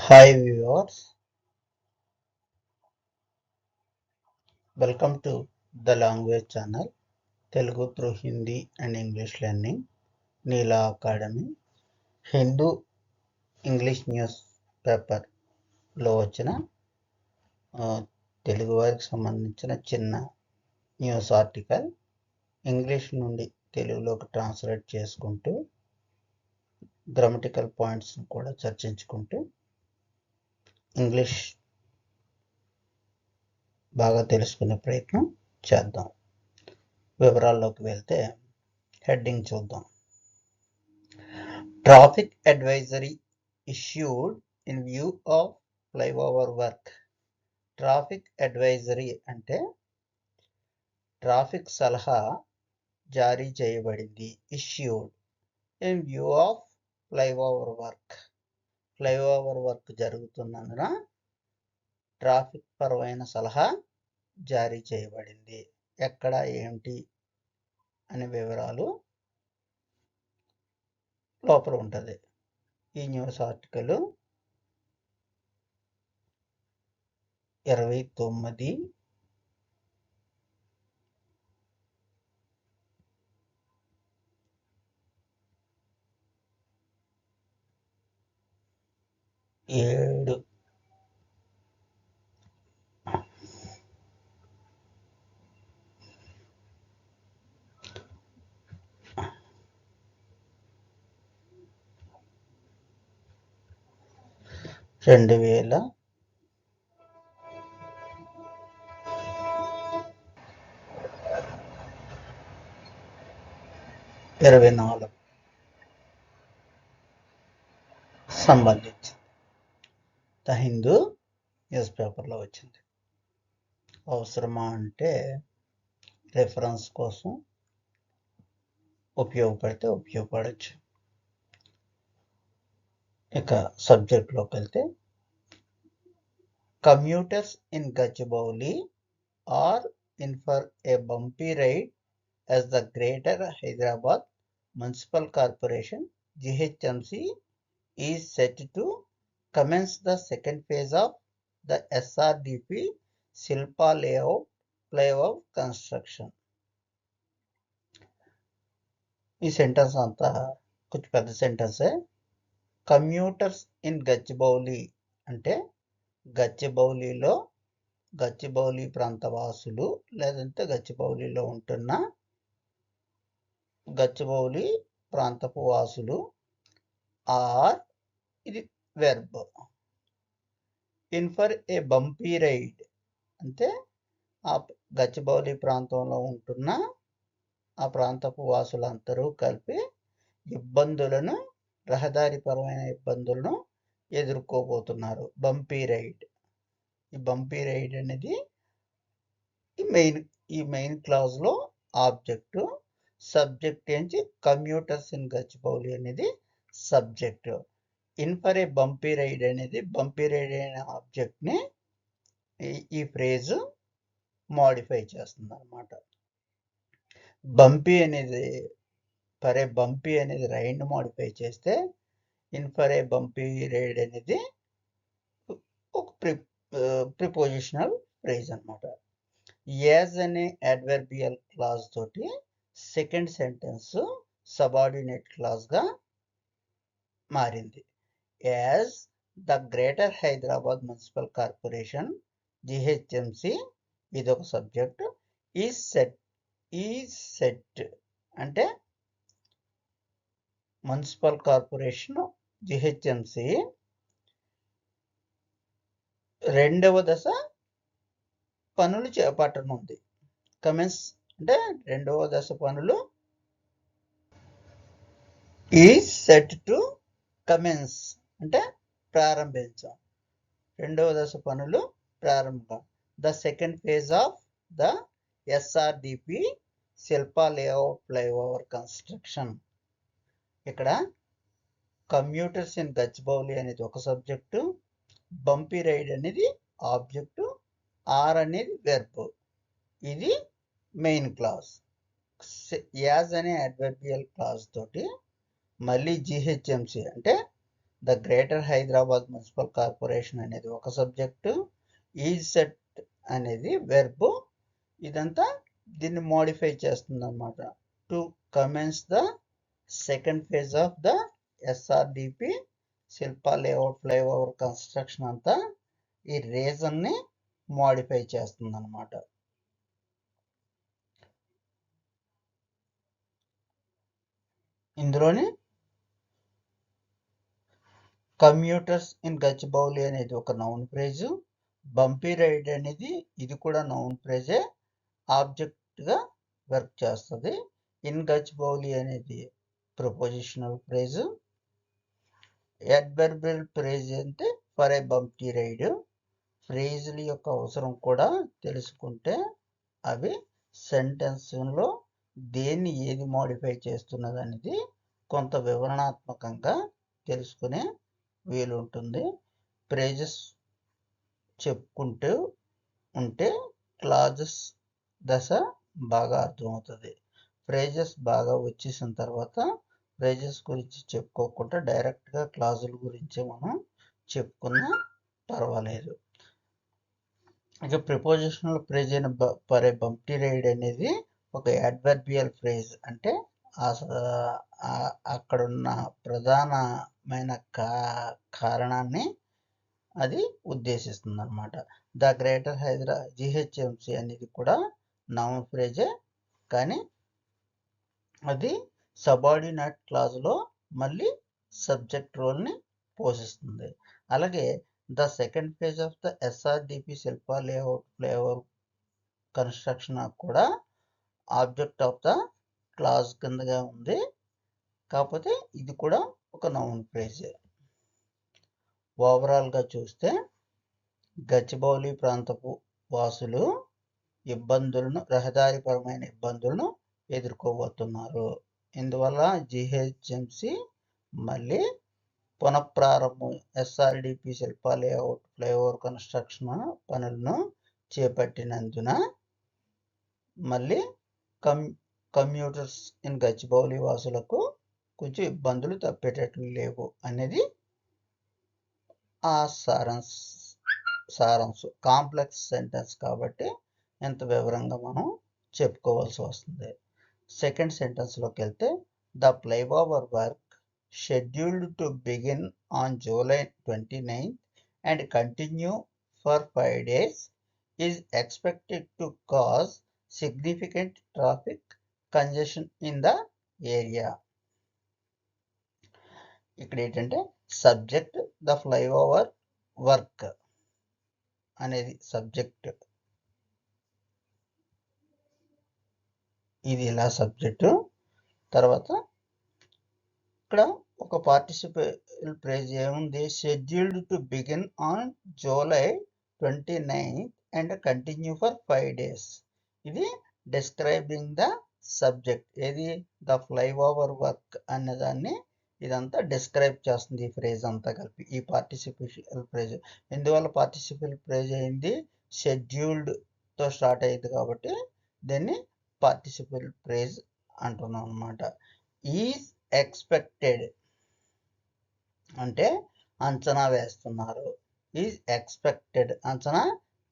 Hi viewers, welcome to the language channel Telugu through Hindi and English learning Neela Academy. Hindu English news పేపర్లో వచ్చిన తెలుగు వారికి సంబంధించిన చిన్న news article English నుండి తెలుగులోకి ట్రాన్స్లేట్ చేసుకుంటూ గ్రామటికల్ పాయింట్స్ కూడా చర్చించుకుంటూ ఇంగ్లీష్ బాగా తెలుసుకునే ప్రయత్నం చేద్దాం. వివరాల్లోకి వెళ్తే హెడ్డింగ్ చూద్దాం. Traffic advisory issued in view of flyover work. Traffic advisory అంటే ట్రాఫిక్ సలహా జారీ చేయబడింది. Issued in view of flyover work. Flyover work జరుగుతున్నందున ట్రాఫిక్ పరమైన సలహా జారీ చేయబడింది. ఎక్కడ ఏంటి అనే వివరాలు లోపల ఉంటుంది. ఈ న్యూస్ ఆర్టికల్ 29 7 2024 సంబంధించి ద హిందూ న్యూస్ పేపర్లో వచ్చింది. అవసరమా అంటే రెఫరెన్స్ కోసం ఉపయోగపడితే ఉపయోగపడచ్చు. ఇక సబ్జెక్ట్లోకి వెళ్తే commuters in Gachibowli are in for a bumpy ride as the Greater Hyderabad Municipal Corporation GHMC is set to commence the second phase of the SRDP Silpa layout flyover construction. ఈ సెంటెన్స్ అంతా కొంచెం పెద్ద సెంటెన్సే. Commuters in Gachibowli అంటే గచ్చిబౌలి ప్రాంతవాసులు లేదంటే గచ్చిబౌలిలో ఉంటున్న గచ్చిబౌలి ప్రాంతపు వాసులు are ఇది verb. In for a bumpy ride అంటే ఆ గచ్చిబౌలి ప్రాంతంలో ఉంటున్న ఆ ప్రాంతపు వాసులందరూ కలిపి రహదారిపరమైన ఇబ్బందులను ఎదుర్కోబోతున్నారు. Bumpy ride. ఈ బంపీ రైడ్ అనేది ఈ మెయిన్ క్లాజ్లో ఆబ్జెక్టు. సబ్జెక్ట్ ఏంటి? కమ్యూటర్స్ ఇన్ గచ్చిబౌలి అనేది subject. In for a bumpy ride అనేది బంపీ రైడ్ అనే ఆబ్జెక్ట్ని ఈ ఫ్రేజ్ మోడిఫై చేస్తుంది అనమాట. బంపీ అనేది రైడ్ని మోడిఫై చేస్తే in for a bumpy ride అనేది ఒక ప్రిపోజిషనల్ ఫ్రేజ్ అనమాట. యాజ్ అనే అడ్వర్బియల్ క్లాజ్ తోటి సెకండ్ సెంటెన్స్ సబార్డినేట్ క్లాజ్గా మారింది. As the greater Hyderabad municipal corporation GHMC ఇదొక సబ్జెక్ట్. ఈ సెట్ అంటే మున్సిపల్ కార్పొరేషన్ జిహెచ్ఎంసి రెండవ దశ పనులు చేపట్టనుంది. కమెన్స్ అంటే రెండవ దశ పనులు ఈ సెట్ టు కమెన్స్ అంటే ప్రారంభించాం. రెండవ దశ పనులు ప్రారంభం. The second phase of the SRDP Shilpa layout flyover construction. ఇక్కడ కమ్యూటర్స్ ఇన్ గచ్చిబౌలి అనేది ఒక సబ్జెక్టు, బంపీ రైడ్ అనేది ఆబ్జెక్టు, ఆర్ అనేది వెర్బ్. ఇది మెయిన్ క్లాజ్. యాజ్ అనే అడ్వర్బియల్ క్లాజ్ తోటి మళ్ళీ జిహెచ్ఎంసి అంటే the greater Hyderabad municipal corporation అనేది ఒక సబ్జెక్టు, ఈజ్ సెట్ అనేది వెర్బ్. ఇదంతా దీన్ని మోడిఫై చేస్తుంది అనమాట. To commence the second phase of the SRDP Shilpa layout flyover construction అంతా ఈ రీజన్ని మోడిఫై చేస్తుంది అనమాట. ఇందులోని కమ్యూటర్స్ ఇన్ గచ్చిబౌలి అనేది ఒక నౌన్ ఫ్రేజు, బంపీ రైడ్ అనేది ఇది కూడా నౌన్ ఫ్రేజే, ఆబ్జెక్ట్గా వర్క్ చేస్తుంది. ఇన్ గచ్చిబౌలి అనేది ప్రపోజిషనల్ ఫ్రేజు. అడ్వర్బియల్ ఫ్రేజ్ అంటే ఫర్ ఏ బంపీ రైడ్. ఫ్రేజుల యొక్క అవసరం కూడా తెలుసుకుంటే అవి సెంటెన్స్లో దేన్ని ఏది మోడిఫై చేస్తున్నది అనేది కొంత వివరణాత్మకంగా తెలుసుకునే వీలుంటుంది. ఫ్రేజెస్ చెప్పుకుంటూ ఉంటే క్లాజెస్ దశ బాగా అర్థమవుతుంది. ఫ్రేజెస్ బాగా వచ్చేసిన తర్వాత ఫ్రేజెస్ గురించి చెప్పుకోకుండా డైరెక్ట్గా క్లాజుల గురించి మనం చెప్పుకున్నా పర్వాలేదు. ఇక ప్రిపోజిషనల్ ఫ్రేజ్ అయిన ఫర్ ఏ బంపీ రైడ్ అనేది ఒక అడ్వర్బియల్ ఫ్రేజ్, అంటే అక్కడున్న ప్రధానమైన కారణాన్ని అది ఉద్దేశిస్తుంది అనమాట. ద గ్రేటర్ జిహెచ్ఎంసి అనేది కూడా నౌన్ ఫ్రేజే, కానీ అది సబార్డినేట్ క్లాజ్లో మళ్ళీ సబ్జెక్ట్ రోల్ని పోషిస్తుంది. అలాగే the second phase of the SRDP Shilpa layout flyover construction కూడా ఆబ్జెక్ట్ ఆఫ్ ద క్లాజ్ కిందగా ఉంది, కాకపోతే ఇది కూడా ఒక నౌన్ ఫ్రేజే. ఓవరాల్గా చూస్తే గచ్చిబౌలి ప్రాంతపు వాసులు రహదారిపరమైన ఇబ్బందులను ఎదుర్కోబోతున్నారు. ఇందువల్ల జిహెచ్ఎంసి మళ్ళీ పునఃప్రారంభం SRDP Shilpa layout flyover construction పనులను చేపట్టినందున మళ్ళీ కమ్యూటర్స్ ఇన్ గచ్చిబౌలి వాసులకు కొంచెం ఇబ్బందులు తప్పేటట్లు లేవు అనేది ఆ సారాంశం. కాంప్లెక్స్ సెంటెన్స్ కాబట్టి ఎంత వివరంగా మనం చెప్పుకోవాల్సి వస్తుంది. సెకండ్ సెంటెన్స్లోకి వెళ్తే the flyover work scheduled to begin on July 29th and continue for 5 days is expected to cause significant traffic congestion in the area. ఇక్కడ ఏంటంటే సబ్జెక్ట్ ద ఫ్లైఓవర్ వర్క్ అనేది సబ్జెక్ట్, ఇది ఇలా సబ్జెక్టు. తర్వాత ఇక్కడ ఒక పార్టిసిపల్ ఫ్రేజ్ ఏముంది, scheduled to begin on July 29th and continue for 5 days. ఇది డిస్క్రైబింగ్ ద సబ్జెక్ట్, ఏది ద ఫ్లైఓవర్ వర్క్ అన్నదాన్ని ఇదంతా డిస్క్రైబ్ చేస్తుంది ఈ ఫ్రేజ్ అంతా కలిపి, ఈ పార్టిసిపల్ ఫ్రేజ్. ఎందువల్ల పార్టిసిపల్ ఫ్రేజ్ అయింది, షెడ్యూల్డ్తో స్టార్ట్ అయింది కాబట్టి దీన్ని పార్టిసిపల్ ఫ్రేజ్ అంటున్నాం అనమాట. ఈజ్ ఎక్స్పెక్టెడ్ అంటే అంచనా వేస్తున్నారు, ఈజ్ ఎక్స్పెక్టెడ్ అంచనా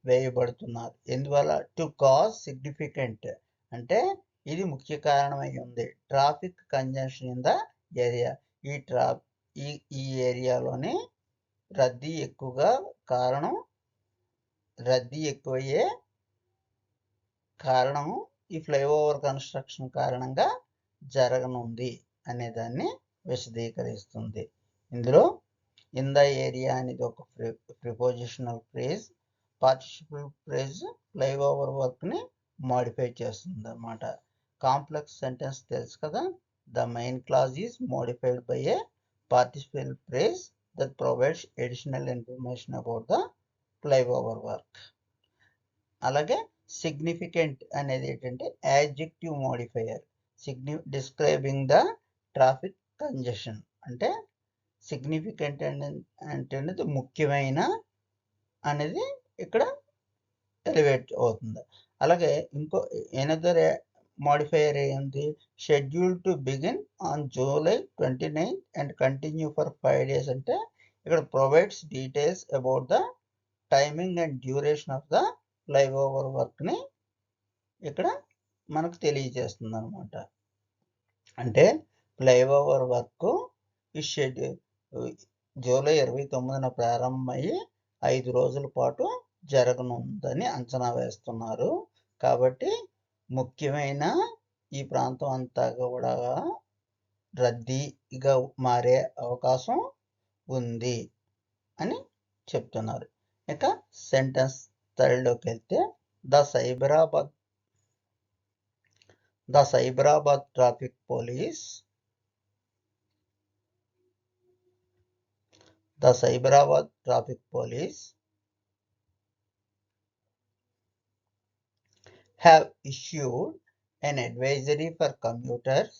వేయబడుతున్నారు. ఎందువల్ల, టు కాజ్ సిగ్నిఫికెంట్ అంటే ఇది ముఖ్య కారణమై ఉంది, traffic congestion in the area, ఈ ఏరియాలోనే రద్దీ ఎక్కువయ్యే కారణము ఈ ఫ్లైఓవర్ కన్స్ట్రక్షన్ కారణంగా జరగనుంది అనేదాన్ని విశదీకరిస్తుంది. ఇందులో ఇన్ ద ఏరియా అనేది ఒక prepositional phrase, participle phrase flyover వర్క్ని మోడిఫై చేస్తుంది అన్నమాట. కాంప్లెక్స్ సెంటెన్స్ తెలుసు కదా, the main clause is modified by A participle phrase that provides additional information about the flyover work. అలాగే సిగ్నిఫికెంట్ అనేది ఏంటంటే adjective modifier, describing the traffic congestion, అంటే significant అంటే ముఖ్యమైన అనేది ఇక్కడ ఎలివేట్ అవుతుంది. అలాగే ఇంకో ఎనదర్ మోడిఫైయర్ ఏంది? Schedule to begin on July 29 and continue for 5 days అంటే ఇక్కడ provides details about the timing and duration of the flyover వర్క్ని ఇక్కడ మనకు తెలియజేస్తుంది అనమాట. అంటే ఫ్లైఓవర్ వర్క్ ఈ షెడ్యూల్ July 29న ప్రారంభమయ్యి 5 రోజుల పాటు జరగనుందని అంచనా వేస్తున్నారు. కాబట్టి ముఖ్యమైన ఈ ప్రాంతం అంతా కూడా రద్దీగా మారే అవకాశం ఉంది అని చెప్తున్నారు. ఇక సెంటెన్స్ థర్డ్లోకి వెళ్తే the Cyberabad traffic police have issued an advisory for commuters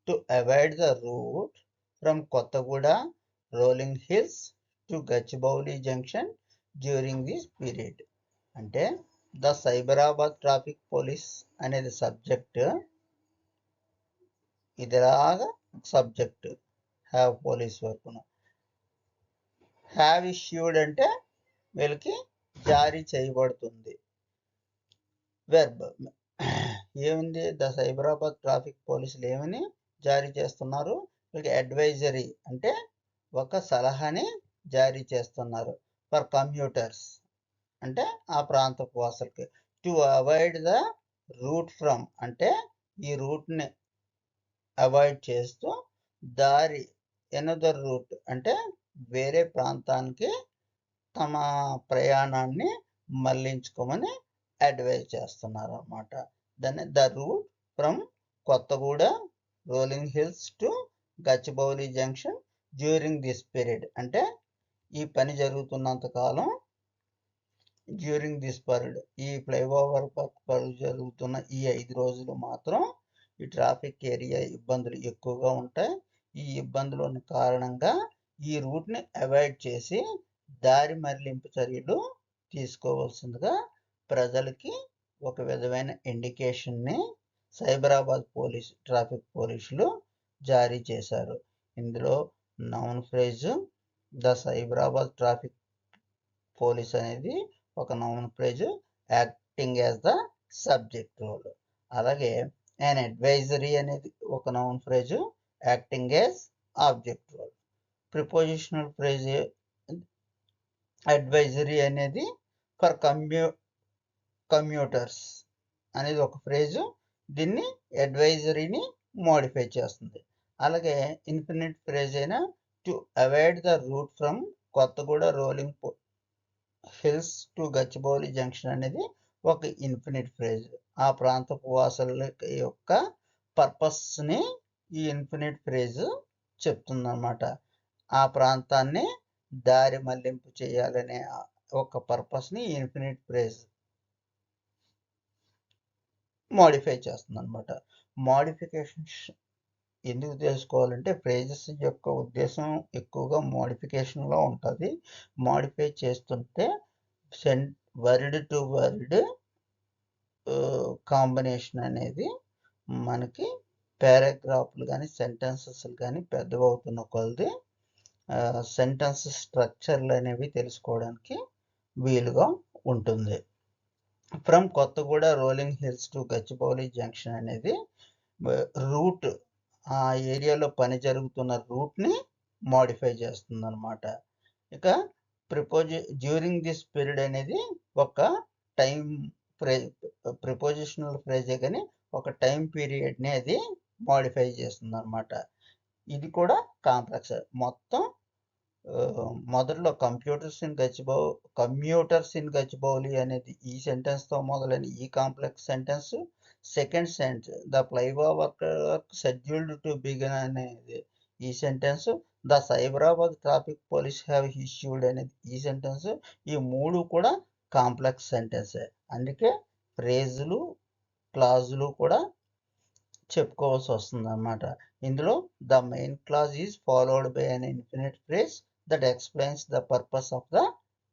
to avoid the route from Kottaguda, Rolling Hills to Gachibowli Junction during this period. అంటే ద సైబరాబాద్ ట్రాఫిక్ పోలీస్ అనేది సబ్జెక్ట్, ఇదిలాగా సబ్జెక్ట్ హ్యావ్ పోలీస్ వరకు. Have issued అంటే వీళ్ళకి జారీ చేయబడుతుంది. Verb ఏముంది? The Cyberabad traffic పోలీసులు ఏమని జారీ చేస్తున్నారు? వీళ్ళకి అడ్వైజరీ అంటే ఒక సలహాని జారీ చేస్తున్నారు. ఫర్ కమ్యూటర్స్ అంటే ఆ ప్రాంతపు వాసులకి. To avoid the route from అంటే ఈ రూట్ని అవాయిడ్ చేస్తూ దారి ఎనదర్ రూట్ అంటే వేరే ప్రాంతానికి తమ ప్రయాణాన్ని మళ్లించుకోమని అడ్వైజ్ చేస్తున్నారు అన్నమాట. దాన్ని the route from Kothaguda, rolling hills to Gachibowli junction during this period అంటే ఈ పని జరుగుతున్నంత కాలం, డ్యూరింగ్ దిస్ పీరియడ్ ఈ ఫ్లైఓవర్ పనులు జరుగుతున్న ఈ 5 రోజులు మాత్రం ఈ ట్రాఫిక్ ఏరియా ఇబ్బందులు ఎక్కువగా ఉంటాయి. ఈ ఇబ్బందుల కారణంగా ఈ రూట్ని అవాయిడ్ చేసి దారి మళ్లింపు చర్యలు తీసుకోవాల్సిందిగా ప్రజలకి ఒక విధమైన ఇండికేషన్ని సైబరాబాద్ ట్రాఫిక్ పోలీసులు జారీ చేశారు. ఇందులో noun phrase the Cyberabad traffic police అనేది ఒక noun phrase acting as the subject role. అలాగే an advisory అనేది ఒక noun phrase acting as object role. Prepositional phrase advisory అనేది ఫర్ కమ్యూటర్స్ అనేది ఒక ఫ్రేజు, దీన్ని అడ్వైజరీని మోడిఫై చేస్తుంది. అలాగే ఇన్ఫినిట్ ఫ్రేజ్ అయిన to avoid the route from Kothaguda rolling hills to Gachibowli junction అనేది ఒక ఇన్ఫినిట్ ఫ్రేజ్. ఆ ప్రాంతపు వాసుల యొక్క పర్పస్ని ఈ ఇన్ఫినిట్ ఫ్రేజ్ చెప్తుందన్నమాట. ఆ ప్రాంతాన్ని దారి మళ్లింపు చేయాలనే ఒక పర్పస్ని ఇన్ఫినిట్ ఫ్రేజ్ మోడిఫై చేస్తుంది అనమాట. మోడిఫికేషన్స్ ఎందుకు తెలుసుకోవాలంటే ఫ్రేజెస్ యొక్క ఉద్దేశం ఎక్కువగా మోడిఫికేషన్లో ఉంటుంది. మోడిఫై చేస్తుంటే వర్డ్ టు వర్డ్ కాంబినేషన్ అనేది మనకి పారాగ్రాఫ్లు కానీ సెంటెన్సెస్ కానీ పెద్దవవుతున్న కొలది సెంటెన్స్ స్ట్రక్చర్లు అనేవి తెలుసుకోవడానికి వీలుగా ఉంటుంది. From Kothaguda rolling hills to Gachibowli junction అనేది రూట్, ఆ ఏరియాలో పని జరుగుతున్న రూట్ని మోడిఫై చేస్తుంది అనమాట. ఇక డ్యూరింగ్ దిస్ పీరియడ్ అనేది ఒక టైం ప్రిపోజిషనల్ ఫ్రేజే కానీ ఒక టైం పీరియడ్ని అది మోడిఫై చేస్తుంది అనమాట. ఇది కూడా కాంప్లెక్స్. మొత్తం మొదట్లో కమ్యూటర్స్ ఇన్ గచ్చిబౌలి అనేది ఈ సెంటెన్స్తో మొదలైన ఈ complex sentence. Second sentence the flyover scheduled to begin అనేది ఈ sentence. The Cyberabad traffic police have issued అనేది ఈ సెంటెన్స్. ఈ మూడు కూడా కాంప్లెక్స్ సెంటెన్సే. అందుకే ఫ్రేజులు క్లాజులు కూడా చెప్పుకోవాల్సి వస్తుంది అన్నమాట. ఇందులో the main clause is followed by an infinite phrase that explains the purpose of the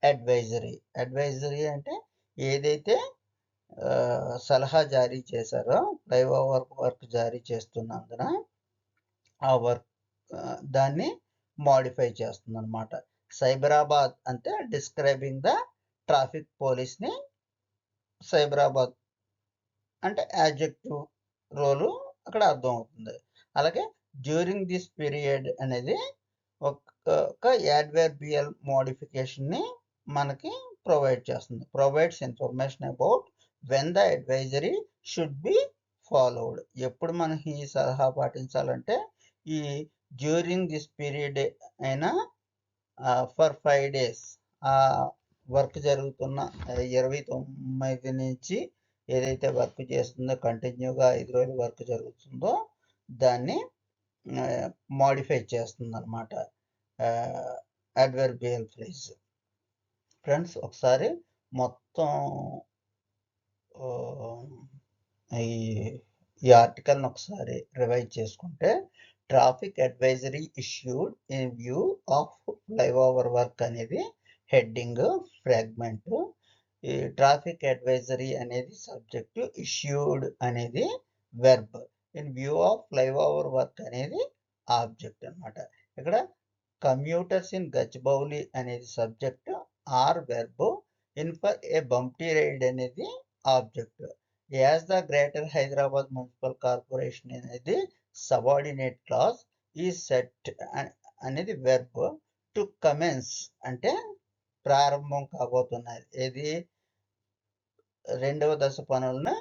advisory. Advisory అంటే ఏదైతే సలహా జారీ చేశారో ఫ్లైఓవర్ వర్క్ జారీ చేస్తున్నందున ఆ వర్క్ దాన్ని మోడిఫై చేస్తుంది అనమాట. సైబరాబాద్ అంటే డిస్క్రైబింగ్ ద ట్రాఫిక్ పోలీస్ని సైబరాబాద్ అంటే యాడ్జెక్టివ్ రోలు అక్కడ అర్థం అవుతుంది. అలాగే డ్యూరింగ్ దిస్ పీరియడ్ అనేది ఒక యాడ్వర్బియల్ మోడిఫికేషన్ని మనకి ప్రొవైడ్ చేస్తుంది. Provides information about when the advisory should be followed. ఎప్పుడు మనం ఈ సలహా పాటించాలంటే ఈ డ్యూరింగ్ దిస్ పీరియడ్ అయినా ఫర్ 5 days వర్క్ జరుగుతున్న 29 నుంచి ఏదైతే వర్క్ చేస్తుందో కంటిన్యూగా 5 రోజులు వర్క్ జరుగుతుందో దాన్ని మోడిఫై చేస్తుంది అనమాట అడ్వర్బియల్ ఫ్రేజ్. ఫ్రెండ్స్, ఒకసారి మొత్తం ఈ ఆర్టికల్ని ఒకసారి రివైజ్ చేసుకుంటే, traffic advisory issued in view of flyover work అనేది హెడ్డింగ్ ఫ్రాగ్మెంట్. ఈ ట్రాఫిక్ అడ్వైజరీ అనేది సబ్జెక్టు, ఇష్యూడ్ అనేది verb, in view of flyover work అనేది ఆబ్జెక్ట్ అనమాట. ఇక్కడ కమ్యూటర్స్ ఇన్ గచ్చిబౌలి అనేది subject are verb, in for a bumpy ride అనేది object. As the greater Hyderabad municipal corporation అనేది సబార్డినేట్ క్లాస్, ఈ సెట్ అనేది వెర్బ్, టు కమెన్స్ అంటే ప్రారంభం కాబోతున్నది. ఏది రెండవ దశ పనులను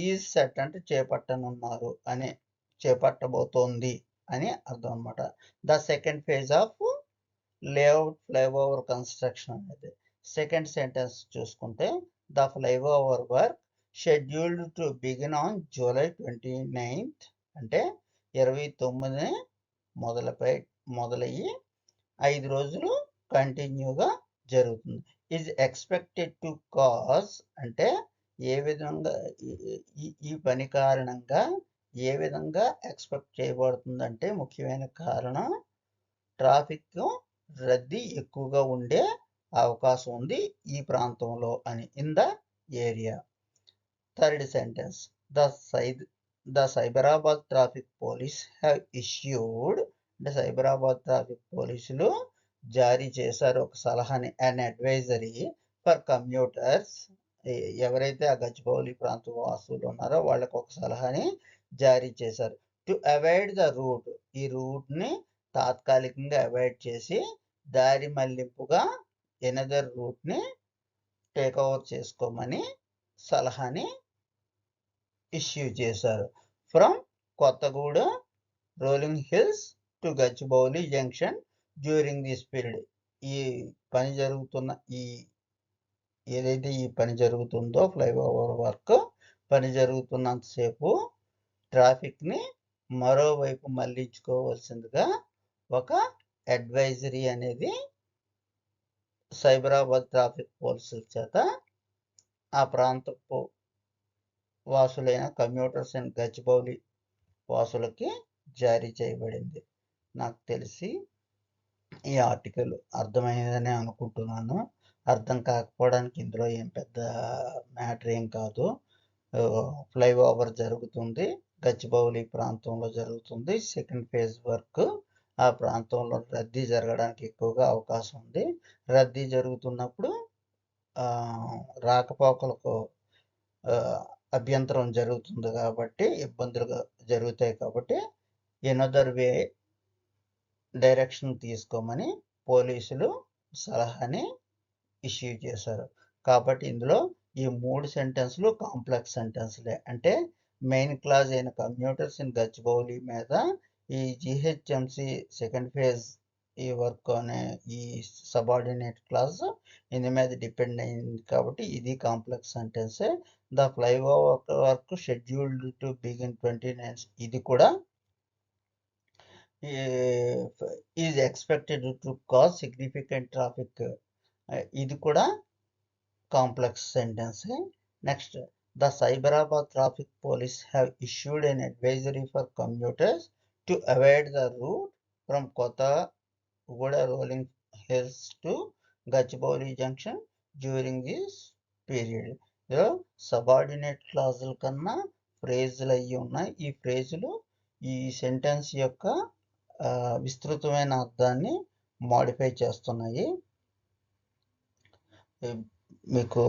ఈ సెట్ అంటే చేపట్టనున్నారు అని, చేపట్టబోతోంది అని అర్థం అనమాట. The second phase of layout flyover construction అనేది. సెకండ్ సెంటెన్స్ చూసుకుంటే, the flyover work scheduled to begin on July 29th అంటే 29ని మొదలయ్యి 5 రోజులు కంటిన్యూగా జరుగుతుంది. ఈజ్ ఎక్స్పెక్టెడ్ టు కాజ్ అంటే ఏ విధంగా ఈ పని కారణంగా ఏ విధంగా ఎక్స్పెక్ట్ చేయబడుతుందంటే ముఖ్యమైన కారణం ట్రాఫిక్ రద్దీ ఎక్కువగా ఉండే అవకాశం ఉంది ఈ ప్రాంతంలో అని, in the area. Third sentence, the Cyberabad traffic police have issued అంటే సైబరాబాద్ ట్రాఫిక్ పోలీసులు జారీ చేశారు ఒక సలహాని, అండ్ అడ్వైజరీ ఫర్ కమ్యూటర్స్, ఎవరైతే ఆ గచ్చిబౌలి ప్రాంత వాసులు ఉన్నారో వాళ్ళకి ఒక సలహాని జారీ చేశారు. టు అవాయిడ్ ద రూట్, ఈ రూట్ని తాత్కాలికంగా అవాయిడ్ చేసి దారి మళ్లింపుగా ఎనదర్ రూట్ని టేక్ ఓవర్ చేసుకోమని సలహాని ఇష్యూ చేశారు. From Kothagudem rolling hills to Gachibowli junction during this period. ఈ పని జరుగుతున్న ఏదైతే ఈ పని జరుగుతుందో ఫ్లైఓవర్ వర్క్ పని జరుగుతున్నంతసేపు ట్రాఫిక్ని మరోవైపు మళ్లించుకోవాల్సిందిగా ఒక అడ్వైజరీ అనేది సైబరాబాద్ ట్రాఫిక్ పోలీసుల చేత ఆ ప్రాంతపు వాసులైన కమ్యూటర్స్ అండ్ గచ్చిబౌలి వాసులకి జారీ చేయబడింది. నాకు తెలిసి ఈ ఆర్టికల్ అర్థమైందని అనుకుంటున్నాను. అర్థం కాకపోవడానికి ఇందులో ఏం పెద్ద మ్యాటర్ ఏం కాదు. ఫ్లైఓవర్ జరుగుతుంది, గచ్చిబౌలి ప్రాంతంలో జరుగుతుంది. సెకండ్ ఫేజ్ వర్క్ ఆ ప్రాంతంలో రద్దీ జరగడానికి ఎక్కువగా అవకాశం ఉంది. రద్దీ జరుగుతున్నప్పుడు రాకపోకలకు అభ్యంతరం జరుగుతుంది కాబట్టి, ఇబ్బందులు జరుగుతాయి కాబట్టి ఎనదర్ వే డైరెక్షన్ తీసుకోమని పోలీసులు సలహాని ఇష్యూ చేశారు. కాబట్టి ఇందులో ఈ 3 సెంటెన్స్లు కాంప్లెక్స్ సెంటెన్స్లే. అంటే మెయిన్ క్లాజ్ అయిన కమ్యూటర్స్ ఇన్ గచ్చిబౌలి మీద ఈ జిహెచ్ఎంసి సెకండ్ ఫేజ్ ఈ వర్క్ అనే ఈ సబార్డినేట్ క్లాజ్ ఇందు మీద డిపెండ్ అయింది కాబట్టి ఇది కాంప్లెక్స్ సెంటెన్సే. The flyover work scheduled to begin 29 ఇది కూడా is expected to cause significant traffic, ఇది కూడా కాంప్లెక్స్ సెంటెన్సే. Next, the Cyberabad traffic police have issued an advisory for commuters to avoid the route from Kottagudi rolling hills to Gachibowli junction during this period. Subordinate క్లాజుల కన్నా ఫ్రేజులు అయ్యి ఉన్నాయి. ఈ ఫ్రేజులు ఈ సెంటెన్స్ యొక్క విస్తృతమైన అర్థాన్ని మోడిఫై చేస్తున్నాయి. మీకు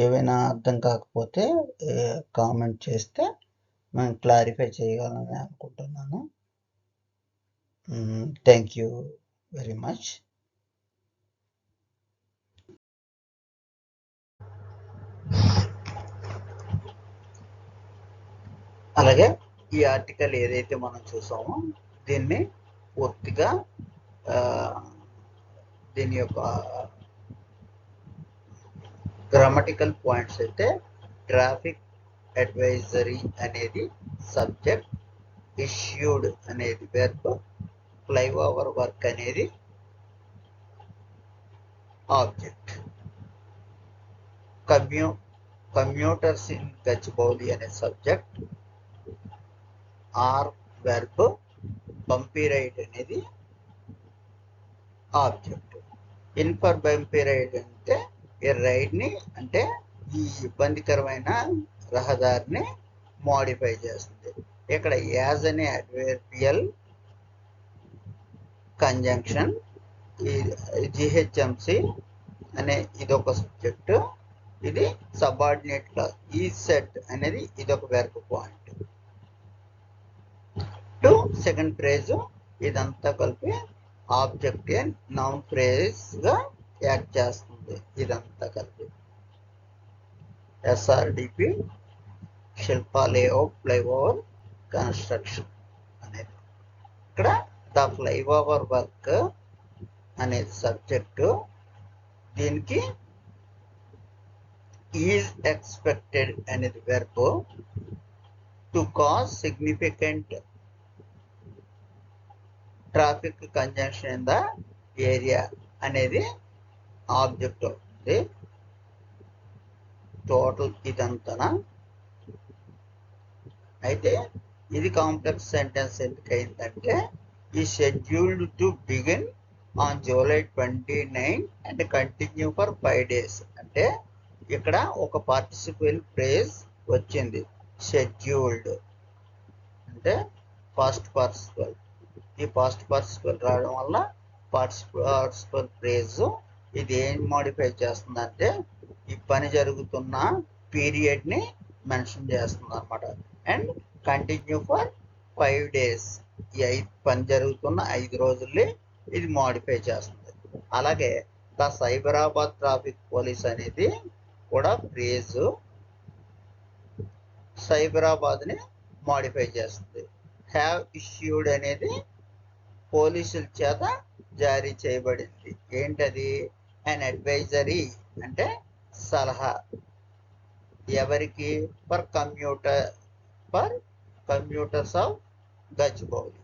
ఏవైనా అర్థం కాకపోతే కామెంట్ చేస్తే మేము క్లారిఫై చేయగలనని అనుకుంటున్నాను. Thank you very much. అలాగే ఈ ఆర్టికల్ ఏదైతే మనం చూసామో దీన్ని పూర్తిగా దీని యొక్క గ్రామటికల్ పాయింట్స్ అయితే ట్రాఫిక్ అడ్వైజరీ అనేది సబ్జెక్ట్, ఇష్యూడ్ అనేది వెర్బ్, ఫ్లైఓవర్ వర్క్ అనేది ఆబ్జెక్ట్, కమ్యూటర్స్ ఇన్ గచ్చిబౌలి అనే subject are verb, bumpy ride అనేది ఆబ్జెక్ట్. ఇన్ఫర్ బంపీ రైడ్ అంటే ఈ రైడ్ని అంటే ఈ ఇబ్బందికరమైన రహదారిని మోడిఫై చేస్తుంది. ఇక్కడ యాజ్ అనే అడ్వర్బియల్ కంజంక్షన్, జిహెచ్ఎంసి అనే ఇదొక సబ్జెక్టు, ఇది సబార్డినేట్ క్లాస్. ఈ సెట్ అనేది ఇదొక verb point. To second phrase ఇదంతా కలిపి ఆబ్జెక్ట్ అండ్ నౌన్ ఫ్రేజ్ గా యాక్ట్ చేస్తుంది. ఇదంతా కలిపి ఎస్ఆర్డిపి శిల్ప లేఅవుట్ ఫ్లైఓవర్ కన్స్ట్రక్షన్ అనేది. ఇక్కడ ద ఫ్లైఓవర్ వర్క్ అనేది సబ్జెక్టు, దీనికి ఈజ్ ఎక్స్పెక్టెడ్ అనేది verb, to cause significant traffic conjunction in the area అనేది ఆబ్జెక్ట్ అవుతుంది. టోటల్ ఇదంతా అయితే ఇది కాంప్లెక్స్ సెంటెన్స్ ఎందుకు అయిందంటే ఈ scheduled to begin on July 29 and continue for 5 days. అంటే ఇక్కడ ఒక పార్టిసిపల్ ఫ్రేజ్ వచ్చింది, షెడ్యూల్డ్ అంటే పాస్ట్ పార్టిసిపల్. ఈ పాస్ట్ పార్టిసిపల్ రావడం వల్ల పార్టిసిపల్ ఫ్రేజ్ ఇది ఏం మోడిఫై చేస్తుందంటే ఈ పని జరుగుతున్న పీరియడ్ని మెన్షన్ చేస్తుంది అనమాట. అండ్ కంటిన్యూ ఫర్ 5 days, ఈ పని జరుగుతున్న 5 రోజుల్ని ఇది మోడిఫై చేస్తుంది. అలాగే ద సైబరాబాద్ ట్రాఫిక్ పోలీస్ అనేది కూడా ఫ్రేజ్ సైబరాబాద్ని మోడిఫై చేస్తుంది. హ్యావ్ ఇష్యూడ్ అనేది పోలీసుల చేత జారీ చేయబడింది. ఏంటది? అండ్ అడ్వైజరీ అంటే సలహా. ఎవరికి? For commuters of Gachibowli.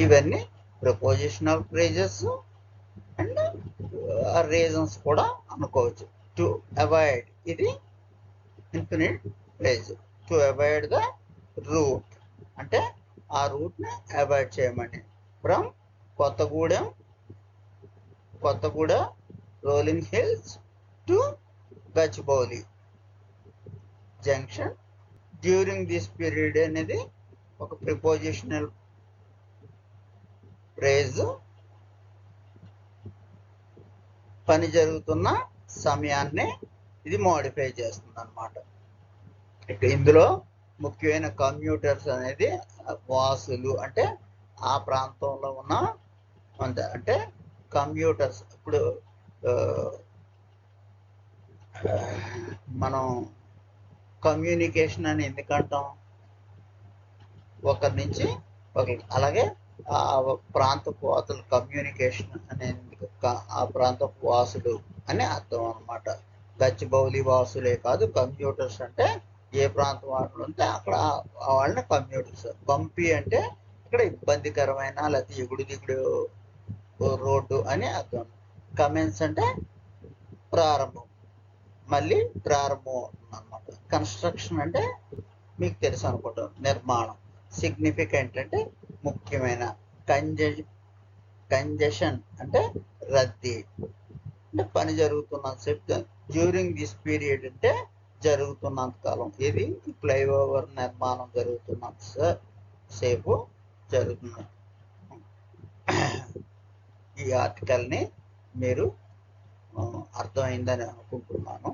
ఇవన్నీ ప్రపోజిషనల్ ఫ్రేజెస్ అండ్ రీజన్స్ కూడా అనుకోవచ్చు. టు అవాయిడ్ ఇది infinite phrase. To avoid the route అంటే ఆ రూట్ని అవాయిడ్ చేయమని. From Kothagudem rolling hills to Gachibowli junction during this period అనేది ఒక ప్రిపోజిషనల్ ఫ్రేజ్, పని జరుగుతున్న సమయాన్ని ఇది మోడిఫై చేస్తుంది అన్నమాట. ఇందులో ముఖ్యమైన కమ్యూటర్స్ అనేది వాసులు అంటే ఆ ప్రాంతంలో ఉన్న అంటే కమ్యూటర్స్. ఇప్పుడు మనం కమ్యూనికేషన్ అని ఎందుకంటాం? ఒకరి నుంచి ఒకరి. అలాగే ఆ ప్రాంతపు వాసులు కమ్యూనికేషన్ అనే ఆ ప్రాంతపు వాసులు అని అర్థం అనమాట. గచ్చిబౌలి వాసులే కాదు, కంప్యూటర్స్ అంటే ఏ ప్రాంతం వాళ్ళు ఉంటే అక్కడ వాళ్ళని కంప్యూటర్స్. బంపీ అంటే ఇక్కడ ఇబ్బందికరమైన లేకపోతే ఎగుడు దిగుడు రోడ్డు అని అర్థం. కమెన్స్ అంటే ప్రారంభం, మళ్ళీ ప్రారంభం అవుతుంది అనమాట. కన్స్ట్రక్షన్ అంటే మీకు తెలుసు అనుకుంటాం, నిర్మాణం. సిగ్నిఫికెంట్ అంటే ముఖ్యమైన. కంజెషన్ అంటే రద్దీ. అంటే పని జరుగుతున్నంతసేపు, డ్యూరింగ్ దిస్ పీరియడ్ అంటే జరుగుతున్నంత కాలం. ఇది ఫ్లైఓవర్ నిర్మాణం జరుగుతున్నంత సేపు జరుగుతుంది. ఈ ఆర్టికల్ని మీరు అర్థమైందని అనుకుంటున్నాను.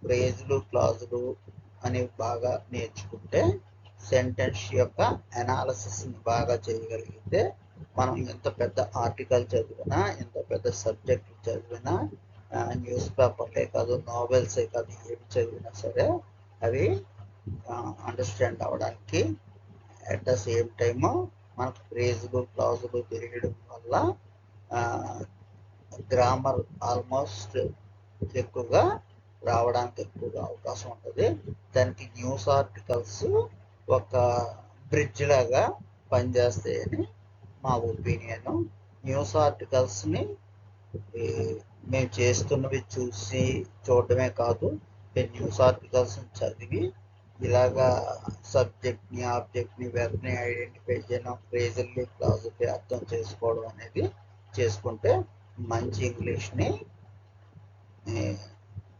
ఫ్రేజులు, క్లాజులు అనేవి బాగా నేర్చుకుంటే, సెంటెన్స్ యొక్క అనాలిసిస్ని బాగా చేయగలిగితే, మనం ఎంత పెద్ద ఆర్టికల్ చదివినా, ఎంత పెద్ద సబ్జెక్ట్ చదివినా, న్యూస్ పేపర్లే కాదు, నావెల్సే కాదు, ఏమి చదివినా సరే అవి అండర్స్టాండ్ అవ్వడానికి, అట్ ద సేమ్ టైము మనకు ఫ్రేజులు, క్లాజులు తెలియడం వల్ల గ్రామర్ ఆల్మోస్ట్ ఎక్కువగా రావడానికి ఎక్కువగా అవకాశం ఉంటుంది. దానికి న్యూస్ ఆర్టికల్స్ ఒక బ్రిడ్జ్ లాగా పనిచేస్తాయని మా ఒపీనియన్. న్యూస్ ఆర్టికల్స్ని మేము చేస్తున్నవి చూడటమే కాదు, న్యూస్ ఆర్టికల్స్ని చదివి ఇలాగా సబ్జెక్ట్ని, ఆబ్జెక్ట్ని, వెర్బ్ని ఐడెంటిఫై చేయడం, ఫ్రేజుల్ని, క్లాజుల్ని అర్థం చేసుకోవడం అనేది చేసుకుంటే మంచి ఇంగ్లీష్ని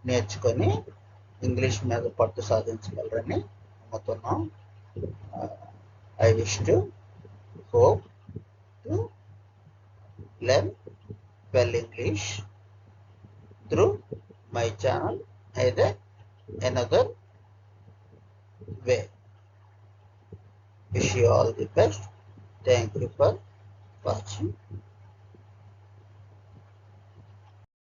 నేర్చుకొని ఇంగ్లీష్ మీద పట్టు సాధించగలరని నమ్ముతున్నాం. I wish to hope to learn well English through my channel either another way. Wish you all the best. Thank you for watching.